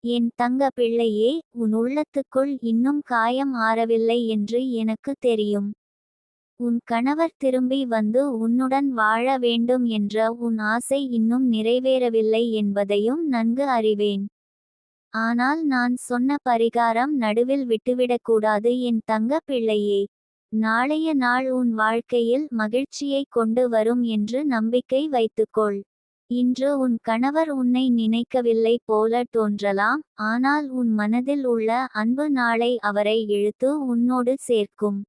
என் தங்க பிள்ளையே, உன் உள்ளத்துக்குள் இன்னும் காயம் ஆறவில்லை என்று எனக்கு தெரியும். உன் கணவர் திரும்பி வந்து உன்னுடன் வாழ வேண்டும் என்ற உன் ஆசை இன்னும் நிறைவேறவில்லை என்பதையும் நன்கு அறிவேன். ஆனால் நான் சொன்ன பரிகாரம் நடுவில் விட்டுவிடக்கூடாது என் தங்க பிள்ளையே. நாளைய நாள் உன் வாழ்க்கையில் மகிழ்ச்சியை கொண்டு வரும் என்று நம்பிக்கை வைத்துக்கொள். இன்று உன் கணவர் உன்னை நினைக்கவில்லை போல தோன்றலாம், ஆனால் உன் மனதில் உள்ள அன்பு நாளை அவரை இழுத்து உன்னோடு சேர்க்கும்.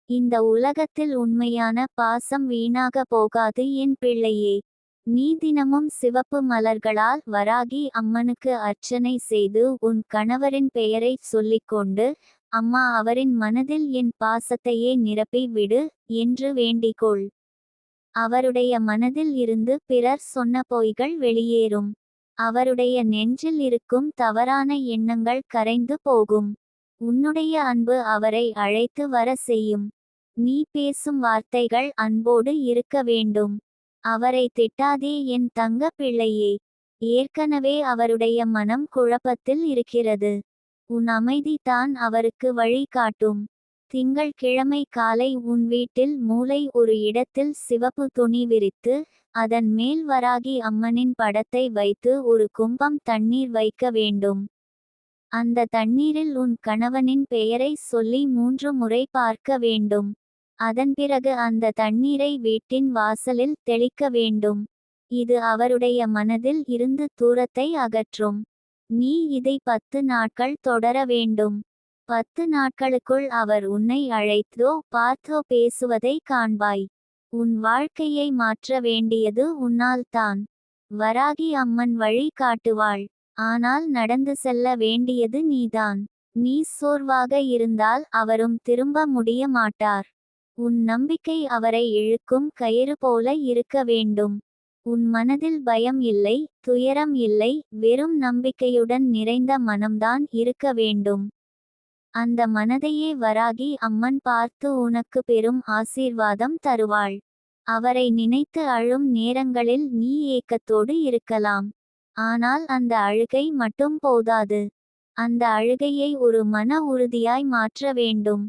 இந்த உலகத்தில் உண்மையான பாசம் வீணாக போகாது என் பிள்ளையே. நீ தினமும் சிவப்பு மலர்களால் வராகி அம்மனுக்கு அர்ச்சனை செய்து உன் கணவரின் பெயரை சொல்லிக்கொண்டு, அம்மா அவரின் மனதில் என் பாசத்தையே நிரப்பி விடு என்று வேண்டிக்கொள். அவருடைய மனதில் இருந்து பிறர் சொன்ன பொய்கள் வெளியேறும். அவருடைய நெஞ்சில் இருக்கும் தவறான எண்ணங்கள் கரைந்து போகும். உன்னுடைய அன்பு அவரை அழைத்து வர செய்யும். நீ பேசும் வார்த்தைகள் அன்போடு இருக்க வேண்டும். அவரை திட்டாதே என் தங்க பிள்ளையே. ஏற்கனவே அவருடைய மனம் குழப்பத்தில் இருக்கிறது. உன் அமைதி தான் அவருக்கு வழி காட்டும். திங்கள்கிழமை காலை உன் வீட்டில் மூலை ஒரு இடத்தில் சிவப்பு துணி விரித்து, அதன் மேல் வராகி அம்மனின் படத்தை வைத்து ஒரு கும்பம் தண்ணீர் வைக்க வேண்டும். அந்த தண்ணீரில் உன் கணவனின் பெயரை சொல்லி 3 முறை பார்க்க வேண்டும். அதன் பிறகு அந்த தண்ணீரை வீட்டின் வாசலில் தெளிக்க வேண்டும். இது அவருடைய மனதில் இருந்து தூரத்தை அகற்றும். நீ இதை 10 நாட்கள் தொடர வேண்டும். 10 நாட்களுக்குள் அவர் உன்னை அழைத்தோ பார்த்தோ பேசுவதை காண்பாய். உன் வாழ்க்கையை மாற்ற வேண்டியது உன்னால் தான். வராகி அம்மன் வழி காட்டுவாள். ஆனால் நடந்து செல்ல வேண்டியது நீதான். நீ சோர்வாக இருந்தால் அவரும் திரும்ப முடிய மாட்டார். உன் நம்பிக்கை அவரை இழுக்கும் கயிறு போல இருக்க வேண்டும். உன் மனதில் பயம் இல்லை, துயரம் இல்லை, வெறும் நம்பிக்கையுடன் நிறைந்த மனம்தான் இருக்க வேண்டும். அந்த மனதையே வராகி அம்மன் பார்த்து உனக்கு பெரும் ஆசீர்வாதம் தருவாள். அவரை நினைத்து அழும் நேரங்களில் நீ ஏக்கத்தோடு இருக்கலாம். ஆனால் அந்த அழுகை மட்டும் போதாது. அந்த அழுகையை ஒரு மன உறுதியாய் மாற்ற வேண்டும்.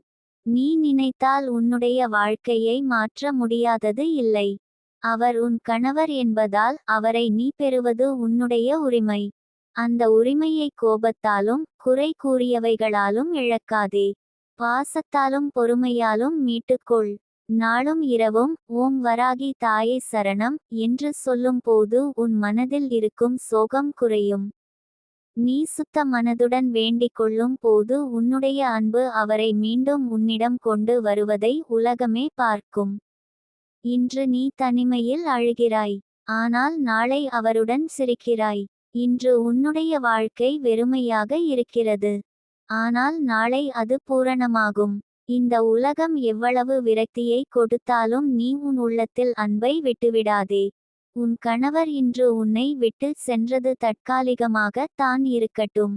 நீ நினைத்தால் உன்னுடைய வாழ்க்கையை மாற்ற முடியாதது இல்லை. அவர் உன் கணவர் என்பதால் அவரை நீ பெறுவது உன்னுடைய உரிமை. அந்த உரிமையை கோபத்தாலும் குறை கூறியவைகளாலும் இழக்காதே. பாசத்தாலும் பொறுமையாலும் மீட்டுக்கொள். நாளும் இரவும் ஓம் வராகி தாயை சரணம் என்று சொல்லும் போது உன் மனதில் இருக்கும் சோகம் குறையும். நீ சுத்த மனதுடன் வேண்டிக் கொள்ளும் போது உன்னுடைய அன்பு அவரை மீண்டும் உன்னிடம் கொண்டு வருவதை உலகமே பார்க்கும். இன்று நீ தனிமையில் அழுகிறாய். ஆனால் நாளை அவருடன் சிரிக்கிறாய். இன்று உன்னுடைய வாழ்க்கை வெறுமையாக இருக்கிறது. ஆனால் நாளை அது பூரணமாகும். இந்த உலகம் எவ்வளவு விரக்தியை கொடுத்தாலும் நீ உன் உள்ளத்தில் அன்பை விட்டுவிடாதே. உன் கணவர் இன்று உன்னை விட்டு சென்றது தற்காலிகமாக தான் இருக்கட்டும்.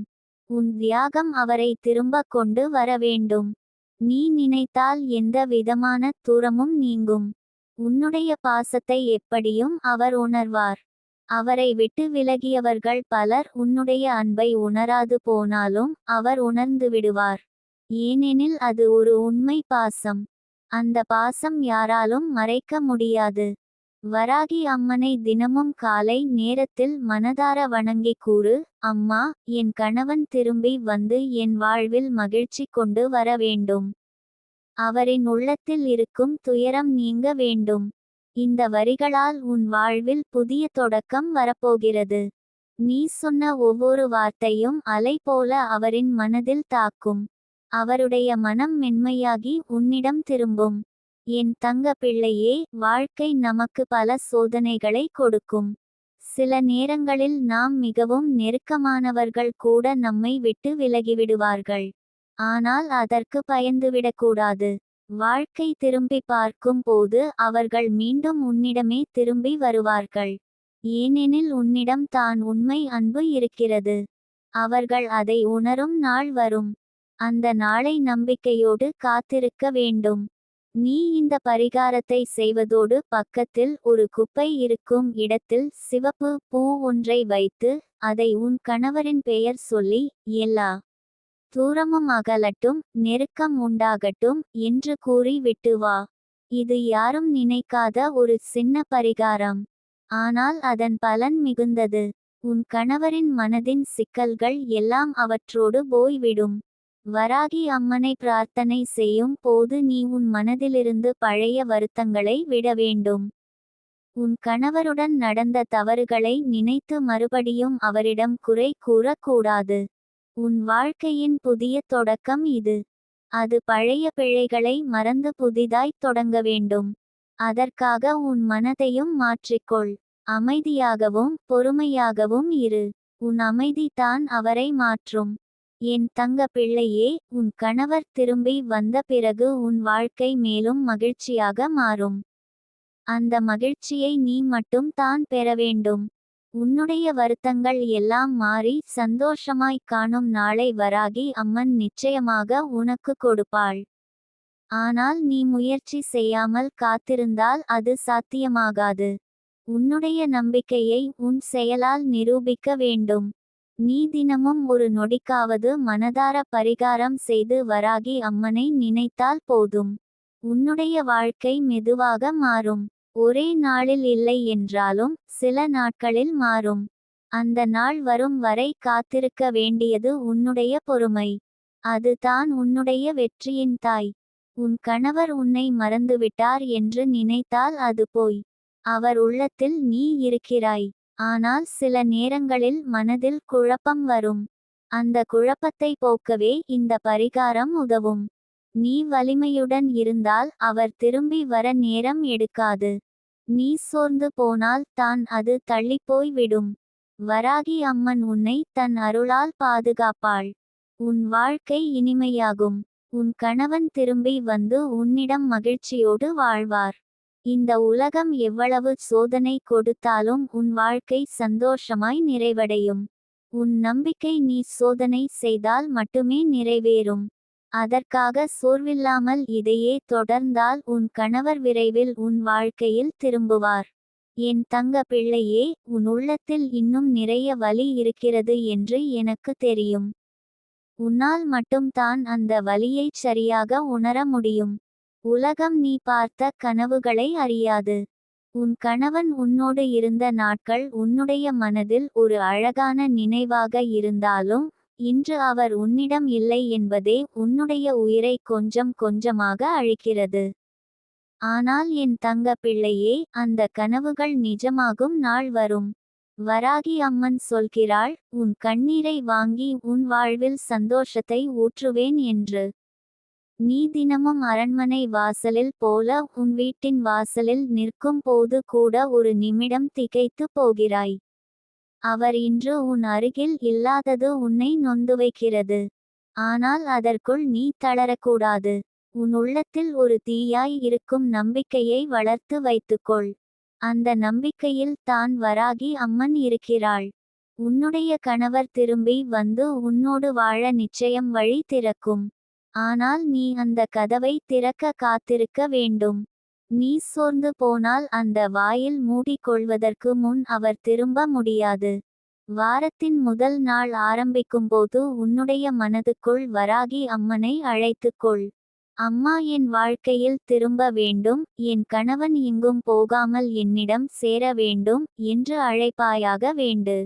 உன் தியாகம் அவரை திரும்ப கொண்டு வர வேண்டும். நீ நினைத்தால் எந்த விதமான தூரமும் நீங்கும். உன்னுடைய பாசத்தை எப்படியும் அவர் உணர்வார். அவரை விட்டு விலகியவர்கள் பலர் உன்னுடைய அன்பை உணராது போனாலும் அவர் உணர்ந்து விடுவார். ஏனெனில் அது ஒரு உண்மை பாசம். அந்த பாசம் யாராலும் மறைக்க முடியாது. வராகி அம்மனை தினமும் காலை நேரத்தில் மனதார வணங்கி கூறு, அம்மா, என் கணவன் திரும்பி வந்து என் வாழ்வில் மகிழ்ச்சி கொண்டு வர வேண்டும். அவரின் உள்ளத்தில் இருக்கும் துயரம் நீங்க வேண்டும். இந்த வரிகளால் உன் வாழ்வில் புதிய தொடக்கம் வரப்போகிறது. நீ சொன்ன ஒவ்வொரு வார்த்தையும் அலை போல அவரின் மனதில் தாக்கும். அவருடைய மனம் மென்மையாகி உன்னிடம் திரும்பும். என் தங்க பிள்ளையே, வாழ்க்கை நமக்கு பல சோதனைகளை கொடுக்கும். சில நேரங்களில் நாம் மிகவும் நெருக்கமானவர்கள் கூட நம்மை விட்டு விலகிவிடுவார்கள். ஆனால் அதற்கு பயந்துவிடக்கூடாது. வாழ்க்கை திரும்பி பார்க்கும் போது அவர்கள் மீண்டும் உன்னிடமே திரும்பி வருவார்கள். ஏனெனில் உன்னிடம் தான் உண்மை அன்பு இருக்கிறது. அவர்கள் அதை உணரும் நாள் வரும். அந்த நாளை நம்பிக்கையோடு காத்திருக்க வேண்டும். நீ இந்த பரிகாரத்தை செய்வதோடு பக்கத்தில் ஒரு குப்பை இருக்கும் இடத்தில் சிவப்பு பூ ஒன்றை வைத்து அதை உன் கணவரின் பெயர் சொல்லி எல்லா தூரமும் அகலட்டும் நெருக்கம் உண்டாகட்டும் என்று கூறி விட்டு வா. இது யாரும் நினைக்காத ஒரு சின்ன பரிகாரம். ஆனால் அதன் பலன் மிகுந்தது. உன் கணவரின் மனதின் சிக்கல்கள் எல்லாம் அவற்றோடு போய்விடும். வராகி அம்மனை பிரார்த்தனை செய்யும் போது நீ உன் மனதிலிருந்து பழைய வருத்தங்களை விட வேண்டும். உன் கணவருடன் நடந்த தவறுகளை நினைத்து மறுபடியும் அவரிடம் குறை கூறக்கூடாது. உன் வாழ்க்கையின் புதிய தொடக்கம் இது. அது பழைய பிழைகளை மறந்து புதிதாய் தொடங்க வேண்டும். அதற்காக உன் மனதையும் மாற்றிக்கொள். அமைதியாகவும் பொறுமையாகவும் இரு. உன் அமைதி தான் அவரை மாற்றும். என் தங்க பிள்ளையே, உன் கணவர் திரும்பி வந்த பிறகு உன் வாழ்க்கை மேலும் மகிழ்ச்சியாக மாறும். அந்த மகிழ்ச்சியை நீ மட்டும் தான் பெற வேண்டும். உன்னுடைய வருத்தங்கள் எல்லாம் மாறி சந்தோஷமாய் காணும் நாளை வராகி அம்மன் நிச்சயமாக உனக்கு கொடுப்பாள். ஆனால் நீ முயற்சி செய்யாமல் காத்திருந்தால் அது சாத்தியமாகாது. உன்னுடைய நம்பிக்கையை உன் செயலால் நிரூபிக்க வேண்டும். நீ தினமும் ஒரு நொடிக்காவது மனதார பரிகாரம் செய்து வராகி அம்மனை நினைத்தால் போதும். உன்னுடைய வாழ்க்கை மெதுவாக மாறும். ஒரே நாளில் இல்லை என்றாலும் சில நாட்களில் மாறும். அந்த நாள் வரும் வரை காத்திருக்க வேண்டியது உன்னுடைய பொறுமை. அது தான் உன்னுடைய வெற்றியின் தாய். உன் கணவர் உன்னை மறந்துவிட்டார் என்று நினைத்தால் அது போய். அவர் உள்ளத்தில் நீ இருக்கிறாய். ஆனால் சில நேரங்களில் மனதில் குழப்பம் வரும். அந்த குழப்பத்தை போக்கவே இந்த பரிகாரம் உதவும். நீ வலிமையுடன் இருந்தால் அவர் திரும்பி வர நேரம் எடுக்காது. நீ சோர்ந்து போனால் தான் அது தள்ளிப்போய் விடும். வராகி அம்மன் உன்னை தன் அருளால் பாதுகாப்பாள். உன் வாழ்க்கை இனிமையாகும். உன் கணவன் திரும்பி வந்து உன்னிடம் மகிழ்ச்சியோடு வாழ்வார். இந்த உலகம் எவ்வளவு சோதனை கொடுத்தாலும் உன் வாழ்க்கை சந்தோஷமாய் நிறைவடையும். உன் நம்பிக்கை நீ சோதனை செய்தால் மட்டுமே நிறைவேறும். அதற்காக சோர்வில்லாமல் இதையே தொடர்ந்தால் உன் கணவர் விரைவில் உன் வாழ்க்கையில் திரும்புவார். என் தங்க பிள்ளையே, உன் உள்ளத்தில் இன்னும் நிறைய வலி இருக்கிறது என்று எனக்கு தெரியும். உன்னால் மட்டும் தான் அந்த வலியைச் சரியாக உணர முடியும். உலகம் நீ பார்த்த கனவுகளை அறியாது. உன் கணவன் உன்னோடு இருந்த நாட்கள் உன்னுடைய மனதில் ஒரு அழகான நினைவாக இருந்தாலும் இன்று அவர் உன்னிடம் இல்லை என்பதே உன்னுடைய உயிரை கொஞ்சம் கொஞ்சமாக அழிக்கிறது. ஆனால் என் தங்க பிள்ளையே, அந்த கனவுகள் நிஜமாகும் நாள் வரும். வராகி அம்மன் சொல்கிறாள், உன் கண்ணீரை வாங்கி உன் வாழ்வில் சந்தோஷத்தை ஊற்றுவேன் என்று. நீ தினமும் அரண்மனை வாசலில் போல உன் வீட்டின் வாசலில் நிற்கும் போது கூட ஒரு நிமிடம் திகைத்து போகிறாய். அவர் இன்று உன் அருகில் இல்லாதது உன்னை நொந்து வைக்கிறது. ஆனால் அதற்குள் நீ தளரக்கூடாது. உன் உள்ளத்தில் ஒரு தீயாய் இருக்கும் நம்பிக்கையை வளர்த்து வைத்துக்கொள். அந்த நம்பிக்கையில் தான் வராகி அம்மன் இருக்கிறாள். உன்னுடைய கணவர் திரும்பி வந்து உன்னோடு வாழ நிச்சயம் வழி திறக்கும். ஆனால் நீ அந்த கதவை திறக்க காத்திருக்க வேண்டும். நீ சோர்ந்து போனால் அந்த வாயில் மூடிக்கொள்வதற்கு முன் அவர் திரும்ப முடியாது. வாரத்தின் முதல் நாள் ஆரம்பிக்கும்போது உன்னுடைய மனதுக்குள் வராகி அம்மனை அழைத்துக்கொள். அம்மா, என் வாழ்க்கையில் திரும்ப வேண்டும், என் கணவன் எங்கும் போகாமல் என்னிடம் சேர வேண்டும் என்று அழைப்பாயாக வேண்டு.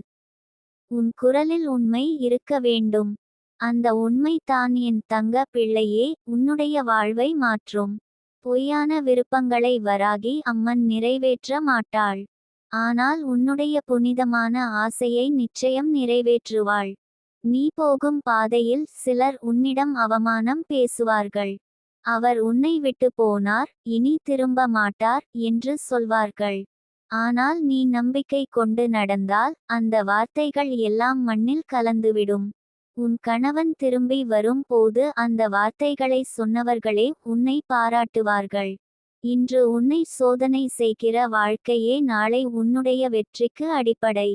உன் குரலில் உண்மை இருக்க வேண்டும். அந்த உண்மை தான் என் தங்க பிள்ளையே உன்னுடைய வாழ்வை மாற்றும். பொய்யான விருப்பங்களை வராகி அம்மன் நிறைவேற்ற மாட்டாள். ஆனால் உன்னுடைய புனிதமான ஆசையை நிச்சயம் நிறைவேற்றுவாள். நீ போகும் பாதையில் சிலர் உன்னிடம் அவமானம் பேசுவார்கள். அவர் உன்னை விட்டு போனார், இனி திரும்ப மாட்டார் என்று சொல்வார்கள். ஆனால் நீ நம்பிக்கை கொண்டு நடந்தால் அந்த வார்த்தைகள் எல்லாம் மண்ணில் கலந்துவிடும். உன் கணவன் திரும்பி வரும் போது அந்த வார்த்தைகளை சொன்னவர்களே உன்னை பாராட்டுவார்கள். இன்று உன்னை சோதனை செய்கிற வாழ்க்கையே நாளை உன்னுடைய வெற்றிக்கு அடிப்படை.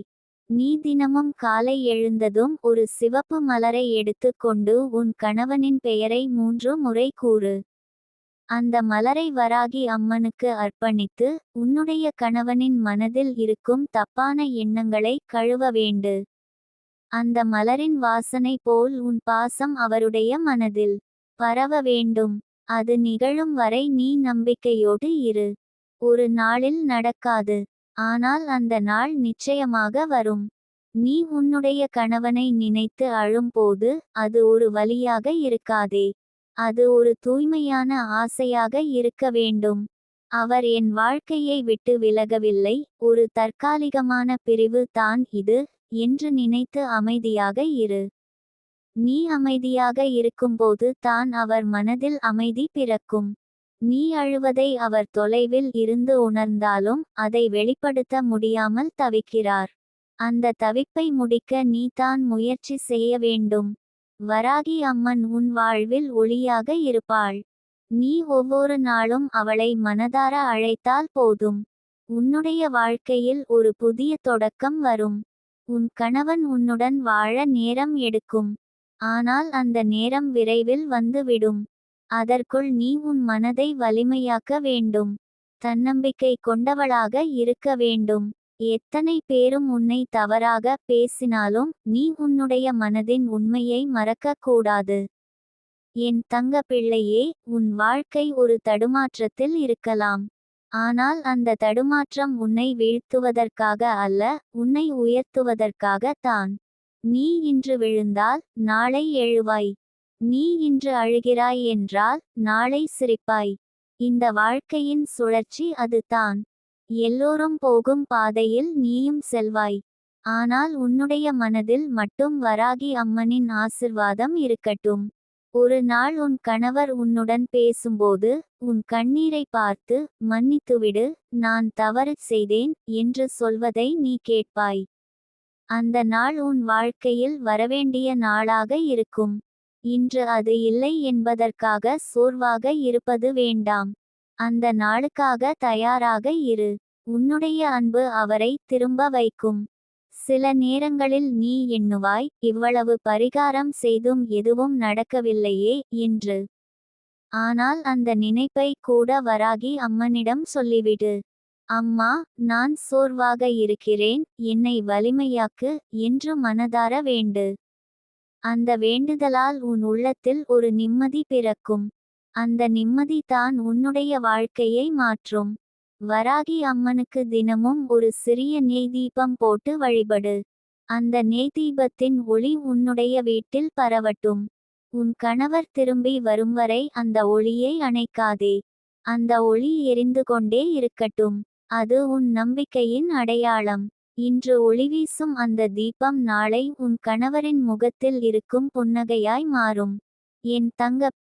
நீ தினமும் காலை எழுந்ததும் ஒரு சிவப்பு மலரை எடுத்து கொண்டு உன் கணவனின் பெயரை 3 முறை கூறு. அந்த மலரை வராகி அம்மனுக்கு அர்ப்பணித்து உன்னுடைய கணவனின் மனதில் இருக்கும் தப்பான எண்ணங்களை கழுவ வேண்டு. அந்த மலரின் வாசனை போல் உன் பாசம் அவருடைய மனதில் பரவ வேண்டும். அது நிகழும் வரை நீ நம்பிக்கையோடு இரு. ஒரு நாளில் நடக்காது, ஆனால் அந்த நாள் நிச்சயமாக வரும். நீ உன்னுடைய கணவனை நினைத்து அழும்போது அது ஒரு வலியாக இருக்காதே, அது ஒரு தூய்மையான ஆசையாக இருக்க வேண்டும். அவர் என் வாழ்க்கையை விட்டு விலகவில்லை, ஒரு தற்காலிகமான பிரிவு தான் இது என்று நினைத்து அமைதியாக இரு. நீ அமைதியாக இருக்கும்போது தான் அவர் மனதில் அமைதி பிறக்கும். நீ அழுவதை அவர் தொலைவில் இருந்து உணர்ந்தாலும் அதை வெளிப்படுத்த முடியாமல் தவிக்கிறார். அந்த தவிப்பை முடிக்க நீ தான் முயற்சி செய்ய வேண்டும். வராகி அம்மன் உன் வாழ்வில் ஒளியாக இருப்பாள். நீ ஒவ்வொரு நாளும் அவளை மனதார அழைத்தால் போதும். உன்னுடைய வாழ்க்கையில் ஒரு புதிய தொடக்கம் வரும். உன் கணவன் உன்னுடன் வாழ நேரம் எடுக்கும், ஆனால் அந்த நேரம் விரைவில் வந்துவிடும். அதற்குள் நீ உன் மனதை வலிமையாக்க வேண்டும். தன்னம்பிக்கை கொண்டவளாக இருக்க வேண்டும். எத்தனை பேரும் உன்னை தவறாக பேசினாலும் நீ உன்னுடைய மனதின் உண்மையை மறக்கக் கூடாது. என் தங்க பிள்ளையே, உன் வாழ்க்கை ஒரு தடுமாற்றத்தில் இருக்கலாம். ஆனால் அந்த தடுமாற்றம் உன்னை வீழ்த்துவதற்காக அல்ல, உன்னை உயர்த்துவதற்காக தான். நீ இன்று விழுந்தால் நாளை எழுவாய். நீ இன்று அழுகிறாய் என்றால் நாளை சிரிப்பாய். இந்த வாழ்க்கையின் சுழற்சி அது தான். எல்லோரும் போகும் பாதையில் நீயும் செல்வாய். ஆனால் உன்னுடைய மனதில் மட்டும் வராகி அம்மனின் ஆசிர்வாதம் இருக்கட்டும். ஒரு நாள் உன் கணவர் உன்னுடன் பேசும்போது உன் கண்ணீரை பார்த்து மன்னித்துவிடு, நான் தவறு செய்தேன் என்று சொல்வதை நீ கேட்பாய். அந்த நாள் உன் வாழ்க்கையில் வரவேண்டிய நாளாக இருக்கும். இன்று அது இல்லை என்பதற்காக சோர்வாக இருப்பது வேண்டாம். அந்த நாளுக்காக தயாராக இரு. உன்னுடைய அன்பு அவரை திரும்ப வைக்கும். சில நேரங்களில் நீ எண்ணுவாய், இவ்வளவு பரிகாரம் செய்தும் எதுவும் நடக்கவில்லையே என்று. ஆனால் அந்த நினைப்பை கூட வராகி அம்மனிடம் சொல்லிவிடு. அம்மா, நான் சோர்வாக இருக்கிறேன், என்னை வலிமையாக்கு என்று மனதார வேண்டு. அந்த வேண்டுதலால் உன் உள்ளத்தில் ஒரு நிம்மதி பிறக்கும். அந்த நிம்மதி தான் உன்னுடைய வாழ்க்கையை மாற்றும். வராகி அம்மனுக்கு தினமும் ஒரு சிறிய நெய் தீபம் போட்டு வழிபடு. அந்த நெய் தீபத்தின் ஒளி உன்னுடைய வீட்டில் பரவட்டும். உன் கணவர் திரும்பி வரும் வரை அந்த ஒளியை அணைக்காதே. அந்த ஒளி எரிந்து கொண்டே இருக்கட்டும். அது உன் நம்பிக்கையின் அடையாளம். இன்று ஒளிவீசும் அந்த தீபம் நாளை உன் கணவரின் முகத்தில் இருக்கும் புன்னகையாய் மாறும். என் தங்க